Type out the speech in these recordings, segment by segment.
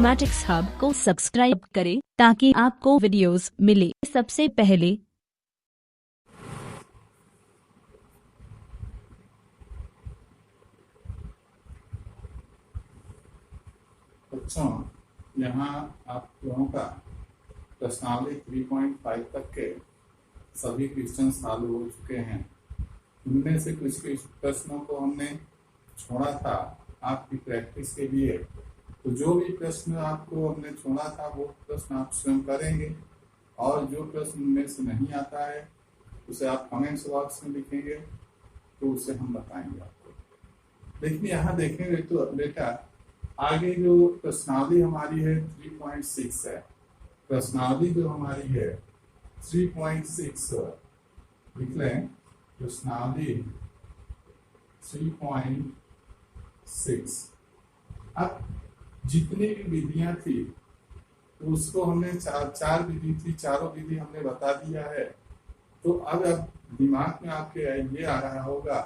Mathematics hub को subscribe करें ताकि आपको वीडियोस मिले सबसे पहले। बच्चों, यहाँ आप लोगों का प्रश्नावली 3.5 तक के सभी क्वेश्चन सॉल्व हो चुके हैं। इनमें से कुछ प्रश्नों को हमने छोड़ा था आपकी प्रैक्टिस के लिए। तो जो भी प्रश्न आपको हमने छोड़ा था वो प्रश्न आप स्वयं करेंगे, और जो प्रश्न में से नहीं आता है उसे आप कमेंट्स बॉक्स में लिखेंगे तो उसे हम बताएंगे आपको। देखिए यहाँ देखेंगे तो बेटा आगे जो प्रश्नावली हमारी है 3.6 है। प्रश्नावली जो हमारी है 3.6 लिख लें। प्रश्नावली 3.6। अब जितनी भी विधियां थी तो उसको हमने चार विधि थी, चारों विधि हमने बता दिया है। तो अब दिमाग में आपके ये आ रहा होगा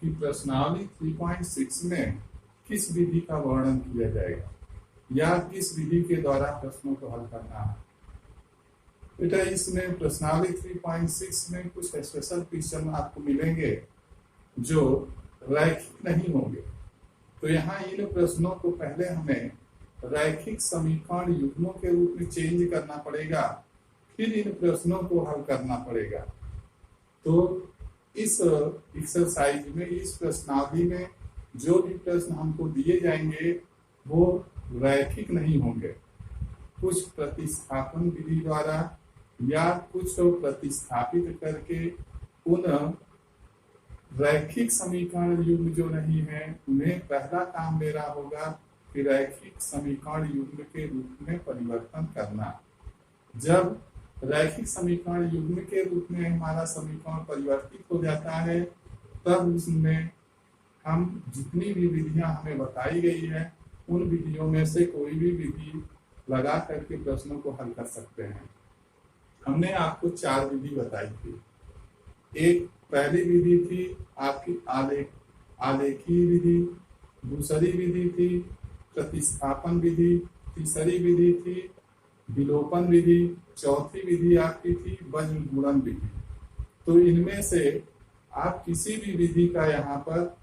कि प्रश्नावली 3.6 में किस विधि का वर्णन किया जाएगा या किस विधि के द्वारा प्रश्नों को हल करना है। बेटा इसमें प्रश्नावली 3.6 में कुछ स्पेशल क्वेश्चन आपको मिलेंगे जो रैखिक नहीं होंगे। तो यहाँ इन प्रश्नों को पहले हमें रैखिक समीकरण युग्मों के रूप में चेंज करना पड़ेगा, फिर इन प्रश्नों को हल करना पड़ेगा। तो इस एक्सरसाइज में, इस प्रश्नावली में जो भी प्रश्न हमको दिए जाएंगे वो रैखिक नहीं होंगे। कुछ प्रतिस्थापन विधि द्वारा या कुछ प्रतिस्थापित करके उन रैखिक समीकरण युग्म जो नहीं है उन्हें पहला काम मेरा होगा कि रैखिक समीकरण युग्म के रूप में परिवर्तन करना। जब रैखिक समीकरण युग्म के रूप में हमारा समीकरण परिवर्तित हो जाता है तब उसमें हम जितनी भी विधियां हमें बताई गई है उन विधियों में से कोई भी विधि लगा करके प्रश्नों को हल कर सकते हैं। हमने आपको 4 विधि बताई थी। एक पहली विधि थी आपकी आलेखीय विधि, दूसरी विधि थी प्रतिस्थापन विधि, तीसरी विधि थी विलोपन विधि, चौथी विधि आपकी थी वज्र गुणन विधि। तो इनमें से आप किसी भी विधि का यहाँ पर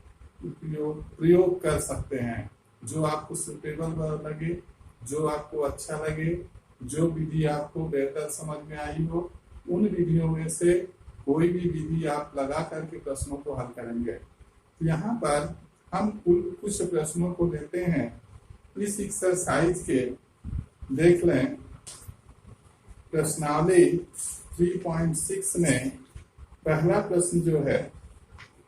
प्रयोग कर सकते हैं जो आपको सुटेबल लगे, जो आपको अच्छा लगे, जो विधि आपको बेहतर समझ में आई हो, उन विधियों में से कोई भी विधि आप लगा करके प्रश्नों को हल करेंगे। यहाँ पर हम कुछ प्रश्नों को लेते हैं इस एक्सरसाइज के। देख लें प्रश्नावली 3.6 में पहला प्रश्न जो है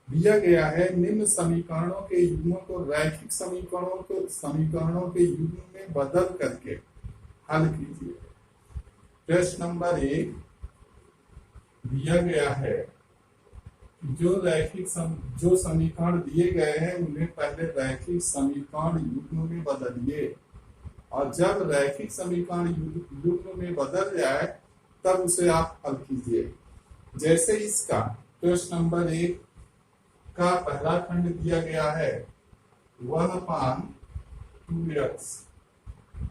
दिया गया है, निम्न समीकरणों के युग्मों को रैखिक समीकरणों के युग्म में बदल करके हल कीजिए। प्रश्न नंबर 1 दिया गया है जो समीकरण दिए गए हैं उन्हें पहले रैखिक समीकरण युग्म में बदलिए, और जब रैखिक समीकरण युग्म में बदल जाए तब उसे आप हल कीजिए। जैसे इसका प्रश्न नंबर 1 का पहला खंड दिया गया है 1/2x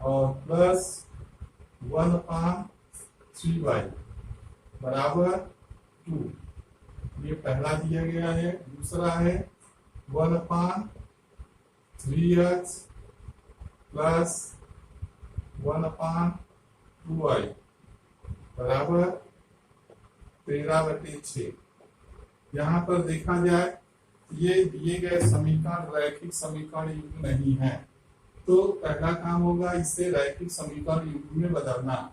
और प्लस 1/3y बराबर 2। ये पहला दिया गया है। दूसरा है 1/3x प्लस 1/2y बराबर 13/6। यहाँ पर देखा जाए ये दिए गए समीकरण रैखिक समीकरण युग्म नहीं है, तो पहला काम होगा इसे रैखिक समीकरण युग्म में बदलना।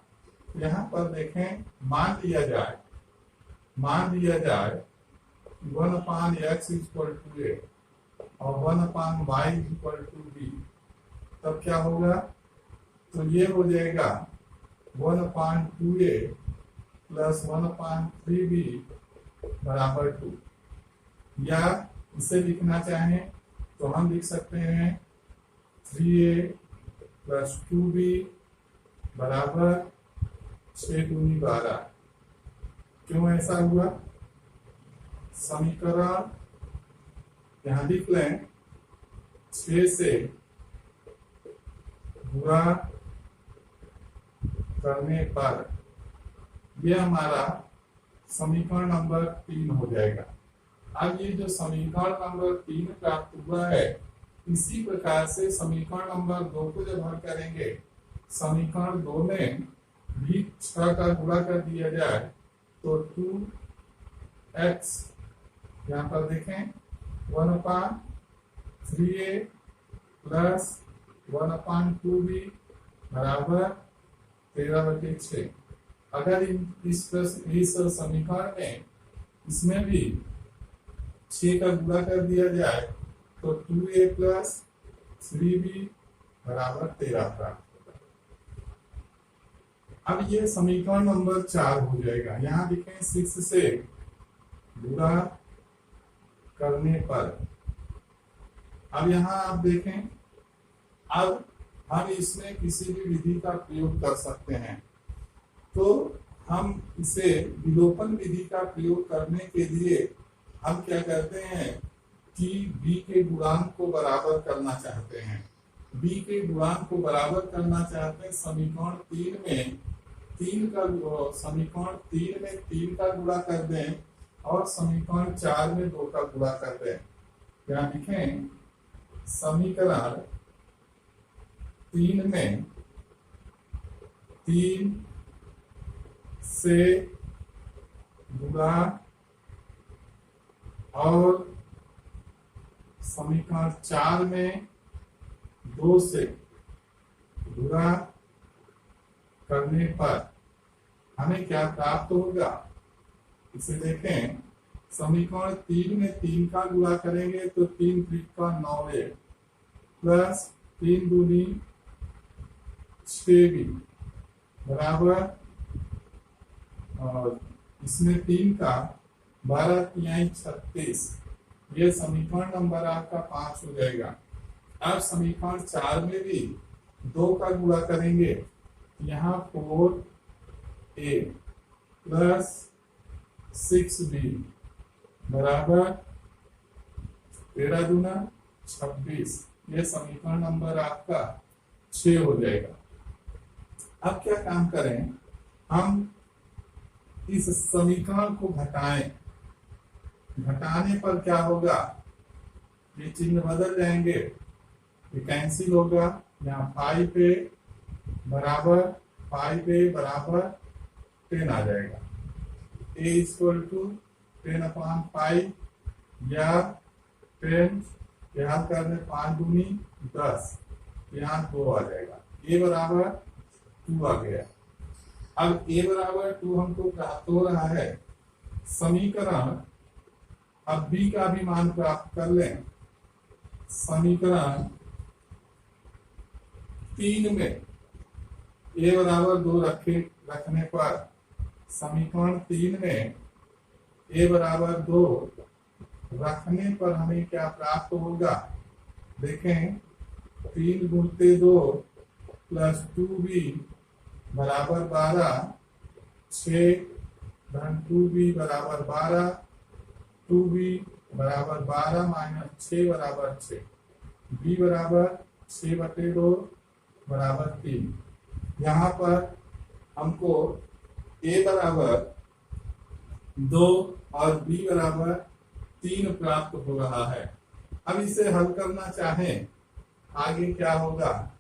यहाँ पर देखें मान लिया जाए 1/x = a और 1/y = b, तब क्या होगा? तो ये हो जाएगा 1/2a प्लस 1/3b बराबर 2। या इसे लिखना चाहें तो हम लिख सकते हैं 3a प्लस 2b बराबर 6 दूनी 12। क्यों ऐसा हुआ? समीकरण यहाँ लिख लें 6 से बुरा करने पर यह हमारा समीकरण नंबर 3 हो जाएगा। अब ये जो समीकरण नंबर 3 प्राप्त हुआ है, इसी प्रकार से समीकरण नंबर 2 को जब हल करेंगे, समीकरण 2 में भी 6 का गुणा कर दिया जाए तो 2x, यहाँ पर देखें 1/3a प्लस 1/2b बराबर 13/6। अगर इस समीकरण में इसमें भी 6 का गुणा कर दिया जाए तो 2a प्लस 3b बराबर 13 प्राप्त होगा। अब ये समीकरण नंबर 4 हो जाएगा। यहाँ देखें 6 से गुणा करने पर, अब यहाँ आप देखें, अब हम इसमें किसी भी विधि का प्रयोग कर सकते हैं। तो हम इसे विलोपन विधि का प्रयोग करने के लिए हम क्या करते हैं कि b के गुणांक को बराबर करना चाहते हैं। b के गुणांक को बराबर करना चाहते हैं समीकरण 3 में 3 का गुणा कर दें और समीकरण 4 में 2 का गुणा कर दें। क्या लिखें? समीकरण 3 में 3 से गुणा और समीकरण 4 में 2 से गुणा करने पर हमें क्या प्राप्त होगा? इसे देखें, समीकरण 3 में 3 का गुणा करेंगे तो 3 का 9a प्लस 3 दूनी 6b बराबर, और इसमें 3 का 12 तिहाई 36, ये समीकरण नंबर आपका 5 हो जाएगा। अब समीकरण 4 में भी 2 का गुणा करेंगे, यहाँ 4a प्लस 6b बराबर 13 दूना 26, ये समीकरण नंबर आपका 6 हो जाएगा। अब क्या काम करें, हम इस समीकरण को घटाएं। घटाने पर क्या होगा? ये चिन्ह बदल जाएंगे, ये कैंसिल होगा। यहाँ 5a बराबर 10 आ जाएगा। a इक्वल टू 10/5 या 10 हल करने 5 दूनी 10, यहाँ 2 आ जाएगा। a बराबर 2 आ गया। अब a बराबर 2 हमको प्राप्त हो रहा है। समीकरण, अब b का भी मान प्राप्त कर लें। समीकरण 3 में a बराबर 2 रखने पर, समीकरण 3 में a बराबर 2 रखने पर हमें क्या प्राप्त होगा? देखें, 3 गुणते 2 प्लस 2b बराबर 12, 6 धन 2b बराबर 12, 2b बराबर 12 माइनस 6 बराबर 6, b बराबर 6/2 बराबर 3। यहाँ पर हमको a बराबर 2 और b बराबर 3 प्राप्त हो रहा है। अब इसे हल करना चाहें, आगे क्या होगा?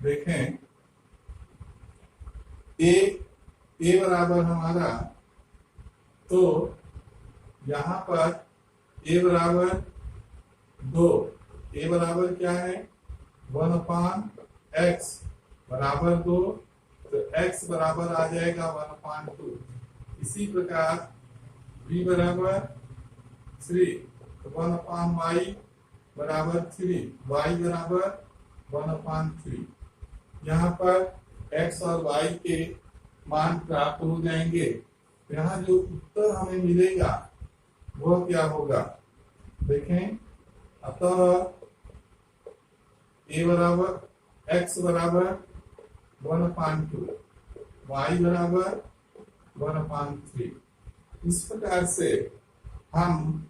देखें, a बराबर हमारा, तो यहाँ पर a बराबर 2, a बराबर क्या है? 1/x बराबर 2, तो x बराबर आ जाएगा 1/2। इसी प्रकार b बराबर 3, तो 1/y बराबर 3, y बराबर 1/3। यहाँ पर x और y के मान प्राप्त हो जाएंगे। यहाँ जो उत्तर हमें मिलेगा वह क्या होगा? देखें, अतः a बराबर x बराबर 1/2, y बराबर 1/3। इस प्रकार से हम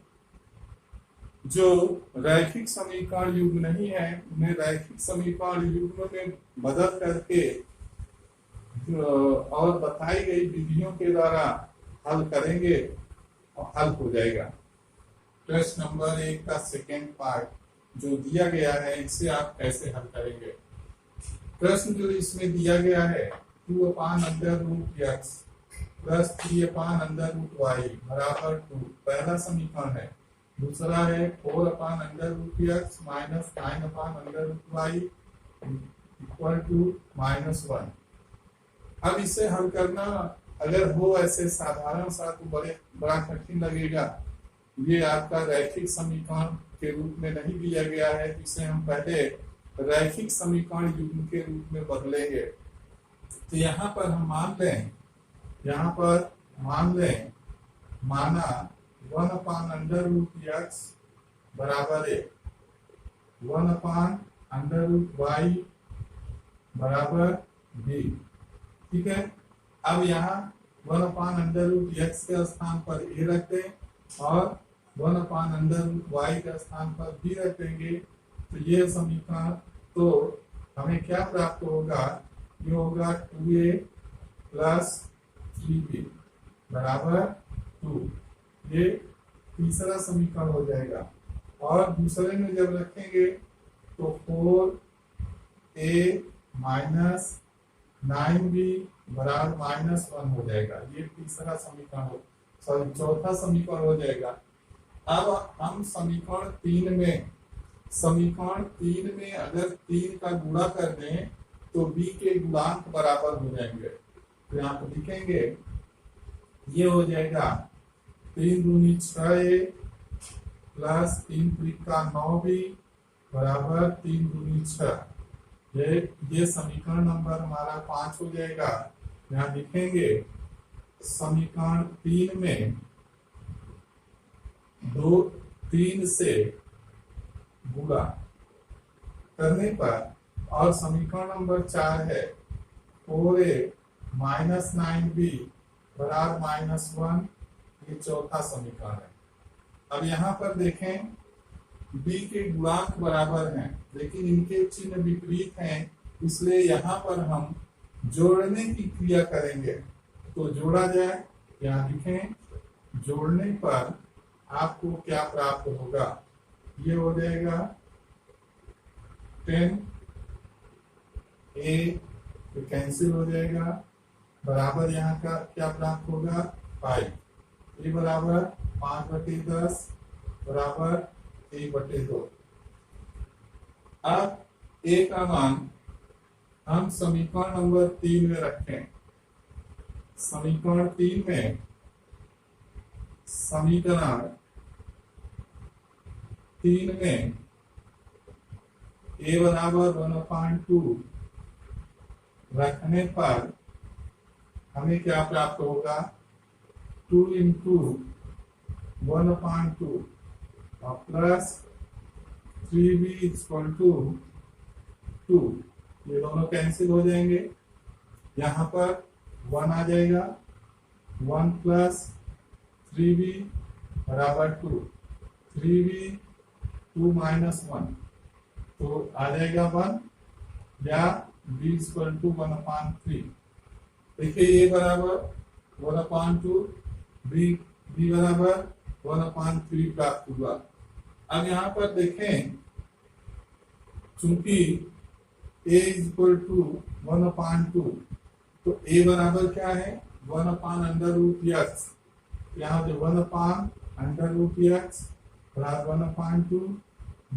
जो रैखिक समीकरण युग्म नहीं है, उन्हें रैखिक समीकरण युग्म में बदल करके और बताई गई विधियों के द्वारा हल करेंगे और हल हो जाएगा। प्रश्न नंबर 1 का सेकेंड पार्ट जो दिया गया है इसे आप कैसे हल करेंगे। प्रश्न जो इसमें दिया गया है 2/√x प्लस 3/√y बराबर 2 पहला समीकरण है। दूसरा है 4/√x minus 9/√y equal to -1। अब इसे हल करना अगर हो ऐसे साधारण सा तो बड़ा कठिन लगेगा। ये आपका रैखिक समीकरण के रूप में नहीं दिया गया है, इसे हम पहले रैखिक समीकरण युग्म के रूप में बदलेंगे। तो यहाँ पर हम मान लें माना 1/√x बराबर 1/√y बराबर b। ठीक है, अब यहाँ 1/√x के स्थान पर a रख दें और 1/√y के स्थान पर b रख देंगे। तो ये समीकरण तो हमें क्या प्राप्त होगा, ये होगा 2a प्लस 3b बराबर 2। ये तीसरा समीकरण हो जाएगा और दूसरे में जब रखेंगे तो 4a माइनस 9b बराबर -1 हो जाएगा। ये तीसरा समीकरण चौथा समीकरण हो जाएगा। अब हम समीकरण 3 में अगर 3 का गुणा कर दें तो b के गुणांक बराबर हो जाएंगे। तो यहाँ पर लिखेंगे ये हो जाएगा 3 दूनी 6a प्लस 3 त्रिका 9b बराबर 3 दूनी 6। ये समीकरण नंबर हमारा 5 हो जाएगा। यहाँ लिखेंगे समीकरण 3 में 3 से गुणा करने पर और समीकरण नंबर 4 है 4a माइनस 9b बराबर -1। ये चौथा समीकरण है। अब यहाँ पर देखें b के गुणांक बराबर हैं लेकिन इनके चिन्ह विपरीत हैं, इसलिए यहाँ पर हम जोड़ने की क्रिया करेंगे। तो जोड़ा जाए, यहाँ लिखें जोड़ने पर आपको क्या प्राप्त होगा, ये हो जाएगा 10a तो कैंसिल हो जाएगा बराबर यहाँ का क्या प्राप्त होगा 5। ये बराबर 5/10 बराबर 1/2। अब a का मान हम समीकरण नंबर 3 में रखें। समीकरण 3 में a बराबर 1/2 रखने पर हमें क्या प्राप्त होगा 2 into 1/2 और प्लस 3b इक्वल टू 2। ये दोनों कैंसिल हो जाएंगे, यहाँ पर 1 आ जाएगा 1 प्लस 3b बराबर 2। 3b 2 माइनस 1 तो आ जाएगा 1 या b इक्वल टू 1/3। देखिए ये बराबर 1/2 b बराबर 1/3 प्राप्त हुआ। अब यहाँ पर देखें चूंकि a इक्वल टू 1/2 तो a बराबर क्या है 1/√x। यहाँ जो 1/√x बराबर 1/2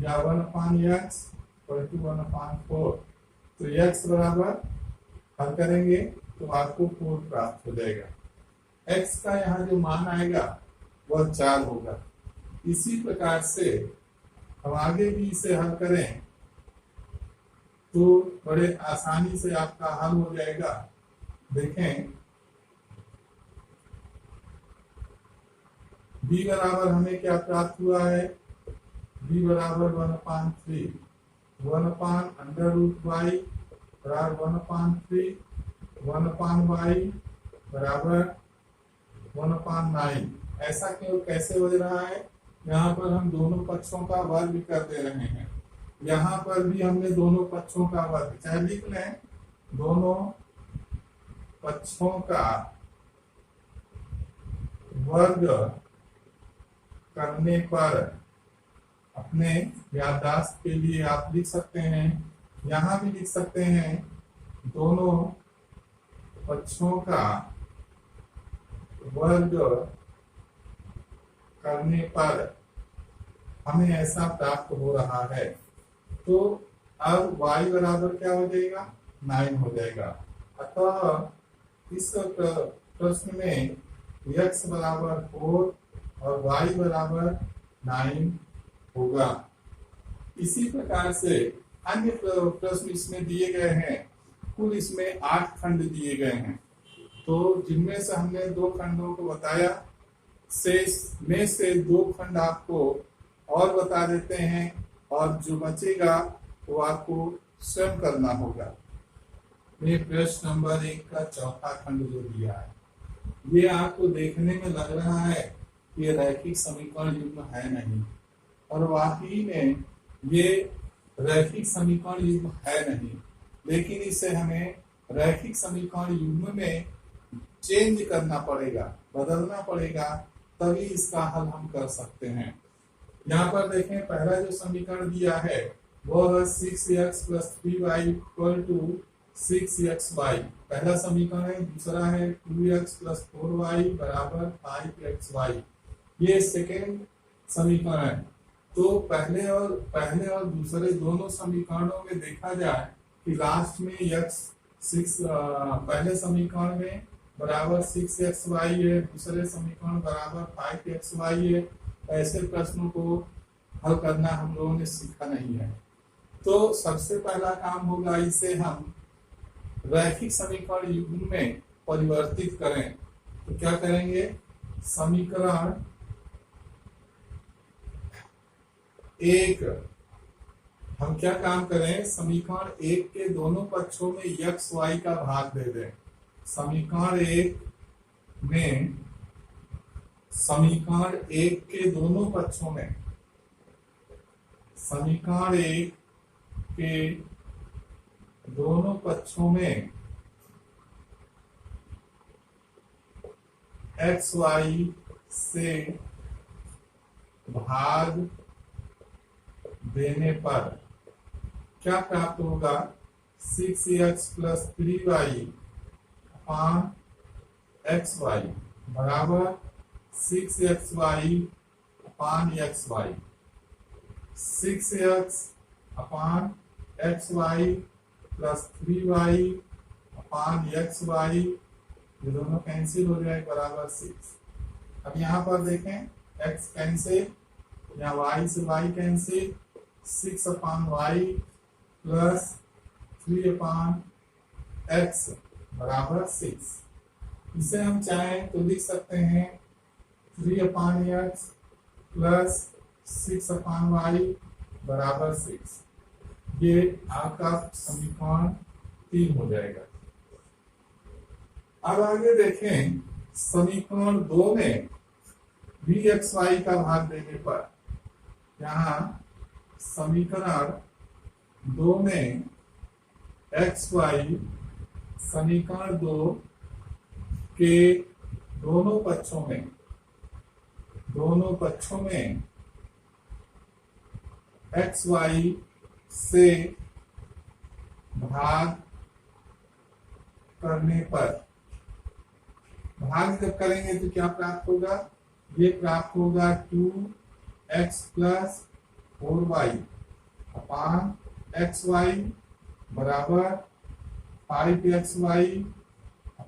या 1/x इक्वल टू 1/4। तो x बराबर हल करेंगे तो आपको 4 प्राप्त हो जाएगा। x का यहाँ जो मान आएगा वह 4 होगा। इसी प्रकार से हम आगे भी इसे हल करें तो बड़े आसानी से आपका हल हो जाएगा। देखें b बराबर हमें क्या प्राप्त हुआ है, b बराबर 1/3 1/√y बराबर 1/3 1/y बराबर 1/9। ऐसा क्यों कैसे हो रहा है, यहाँ पर हम दोनों पक्षों का वर्ग कर दे रहे हैं। यहाँ पर भी हमने दोनों पक्षों का वर्ग, चाहे लिख लें दोनों पक्षों का वर्ग करने पर, अपने याददाश्त के लिए आप लिख सकते हैं, यहां भी लिख सकते हैं, दोनों पक्षों का वर्ग करने पर हमें ऐसा प्राप्त हो रहा है। तो अब y बराबर क्या हो जाएगा, 9 हो जाएगा। अतः इस प्रश्न में x बराबर 4 और y बराबर 9 होगा। इसी प्रकार से अन्य प्रश्न इसमें दिए गए हैं। कुल इसमें 8 खंड दिए गए हैं, तो जिनमें से हमने 2 खंडों को बताया, शेष में से 2 खंड आपको और बता देते हैं, और जो बचेगा वो आपको स्वयं करना होगा। ये प्रश्न नंबर 1 का चौथा खंड जो दिया है, ये आपको देखने में लग रहा है कि ये रैखिक समीकरण युग्म है नहीं, और वाकई में ये रैखिक समीकरण युग्म है नहीं, लेकिन इसे हमें रैखिक समीकरण युग्म में चेंज करना पड़ेगा, बदलना पड़ेगा, तभी इसका हल हम कर सकते हैं। यहाँ पर देखें, पहला जो समीकरण दिया है वो है 6x + 3y = 6xy, पहला समीकरण है। दूसरा है 2x + 4y = 5xy, ये सेकेंड समीकरण है। तो पहले और दूसरे दोनों समीकरणों में देखा जाए कि लास्ट में पहले समीकरण में बराबर 6xy है, दूसरे समीकरण बराबर 5xy है। ऐसे प्रश्नों को हल करना हम लोगों ने सीखा नहीं है। तो सबसे पहला काम होगा, इसे हम रैखिक समीकरण युग्म में परिवर्तित करें। तो क्या करेंगे, समीकरण 1, हम क्या काम करें, समीकरण 1 के दोनों पक्षों में x y का भाग दे दें। समीकरण 1 में, समीकरण 1 के दोनों पक्षों में, समीकरण 1 के दोनों पक्षों में x y से भाग देने पर क्या प्राप्त होगा, 6x + 3y / xy बराबर 6xy / xy, 6x / xy + 3y / xy, ये दोनों कैंसिल हो जाए, बराबर 6। अब यहाँ पर देखें, x कैंसिल, यहाँ y से y कैंसिल, 6/y + 3/x बराबर 6। इसे हम चाहें तो लिख सकते हैं 3/x + 6/y बराबर 6। ये आपका समीकरण 3 हो जाएगा। अब आगे देखें, समीकरण 2 में भी xy का भाग देने पर, यहाँ समीकरण 2 में xy, समीकरण 2 के दोनों पक्षों में xy से भाग करने पर, भाग जब करेंगे तो क्या प्राप्त होगा, ये प्राप्त होगा 2x + 4y / xy बराबर 5xy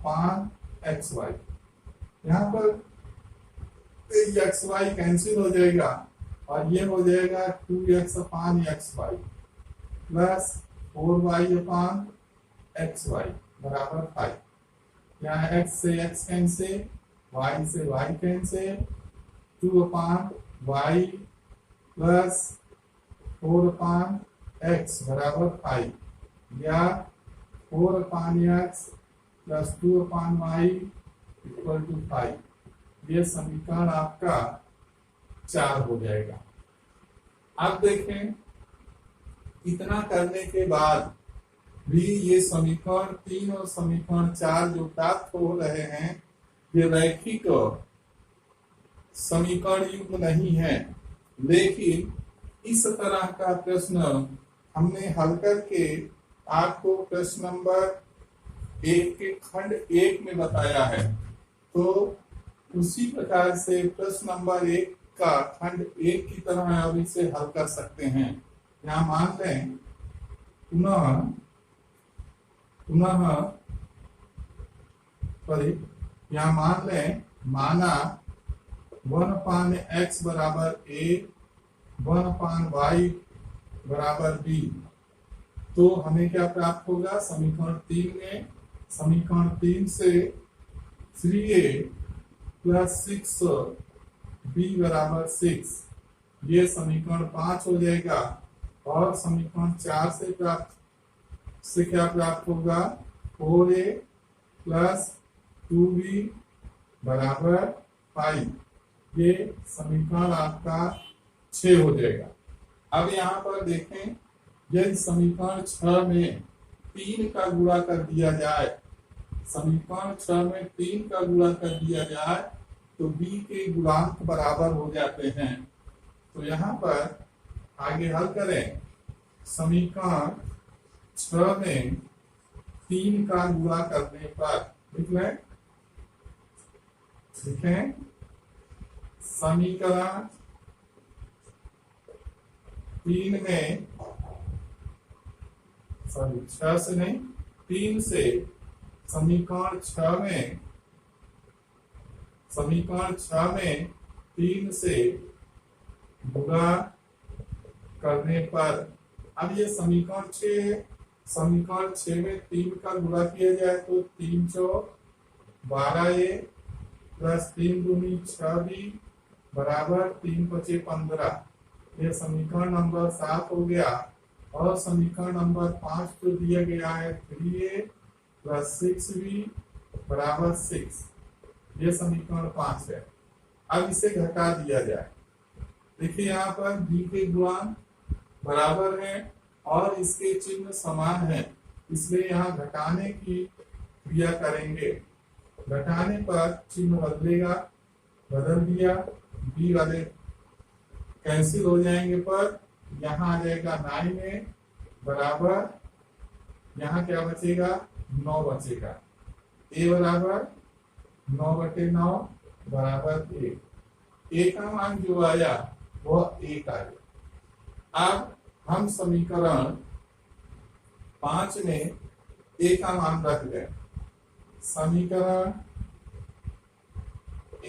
/ xy। यहाँ पर xy कैंसिल हो जाएगा और ये हो जाएगा 2x / xy + 4y / xy बराबर 5। यहाँ x से x कैंसिल, y से y कैंसिल, 2/y + 4/x बराबर 5, या 4/x + 2/y = 5। ये समीकरण आपका 4 हो जाएगा। अब देखें, इतना करने के बाद भी ये समीकरण 3 और समीकरण 4 जो प्राप्त हो रहे हैं ये रैखिक समीकरण युग्म नहीं है, लेकिन इस तरह का प्रश्न हमने हल करके आपको प्रश्न नंबर 1 के खंड 1 में बताया है। तो उसी प्रकार से प्रश्न नंबर 1 का खंड 1 की तरह अब इसे हल कर सकते हैं। यहाँ मान लें यहाँ मान लें माना 1/x बराबर a 1/y बराबर b, तो हमें क्या प्राप्त होगा समीकरण 3 में? समीकरण 3 से 3a + 6b बराबर 6, ये समीकरण 5 हो जाएगा। और समीकरण 4 से क्या प्राप्त होगा 4a + 2b बराबर 5, ये समीकरण आपका 6 हो जाएगा। अब यहाँ पर देखें, यदि समीकरण 6 में 3 का गुणा कर दिया जाए, समीकरण 6 में 3 का गुणा कर दिया जाए तो b के गुणांक बराबर हो जाते हैं। तो यहाँ पर आगे हल करें, समीकरण 6 में 3 का गुणा करने पर लिखें समीकरण 3 में 6 से नहीं 3 से समीकरण 6 में 3 से गुणा करने पर, अब ये समीकरण 6 है, समीकरण 6 में 3 का गुणा किया जाए तो 3 चौक 12a + 3 दूनी 6b बराबर 3 पचे 15, ये समीकरण नंबर 7 हो गया। और समीकरण नंबर 5 जो दिया गया है 3a + 6b बराबर 6, ये समीकरण 5 है। अब इसे घटा दिया जाए, देखिए यहाँ पर b के गुणांक बराबर है और इसके चिन्ह समान है, इसलिए यहाँ घटाने की क्रिया करेंगे। घटाने पर चिन्ह बदलेगा, बदल दिया, b वाले कैंसिल हो जाएंगे पर यहाँ आ जाएगा 9a बराबर, यहाँ क्या बचेगा 9 बचेगा, a बराबर 9/9 बराबर 1, a का मान जो आया वह 1 आया। अब हम समीकरण 5 में a का मान रख दें, समीकरण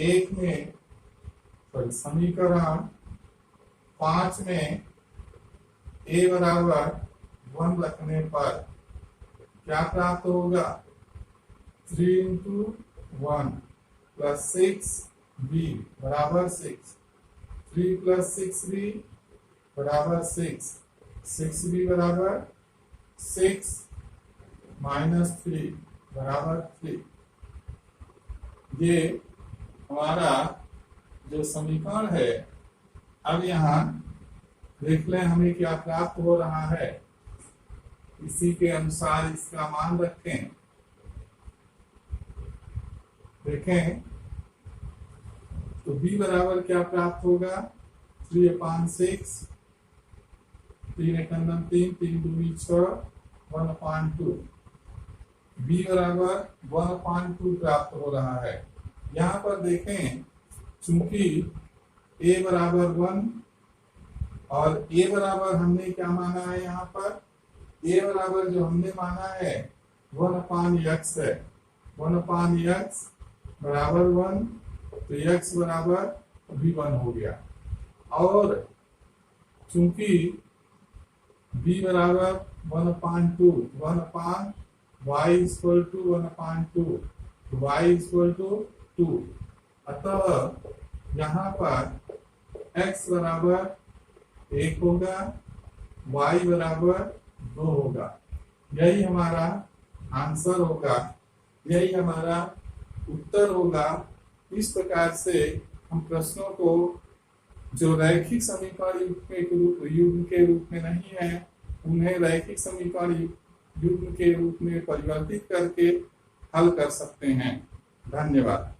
1 में समीकरण 5 में a बराबर 1 रखने पर क्या प्राप्त होगा 3 × 1 + 6b बराबर 6, 3 + 6b बराबर 6, 6b बराबर 6 - 3 बराबर 3। ये हमारा जो समीकरण है, अब यहाँ देख लें हमें क्या प्राप्त हो रहा है, इसी के अनुसार इसका मान रखें। देखें तो b बराबर क्या प्राप्त होगा 3/6, 3 × 3, 3 दूनी 6, 1/2, b बराबर 1/2 प्राप्त हो रहा है। यहाँ पर देखें चूंकि a बराबर 1 और a बराबर हमने क्या माना है, यहाँ पर a बराबर जो हमने माना है 1/x है, 1/x बराबर 1, तो x बराबर भी 1 हो गया। और चूंकि b बराबर 1/2, 1/y = 1/2, y = 2, अतः यहाँ पर x बराबर 1 होगा, y बराबर 2 होगा। यही हमारा आंसर होगा, यही हमारा उत्तर होगा। इस प्रकार से हम प्रश्नों को जो रैखिक समीकरण युग्म के रूप में नहीं है, उन्हें रैखिक समीकरण युग्म के रूप में परिवर्तित करके हल कर सकते हैं। धन्यवाद।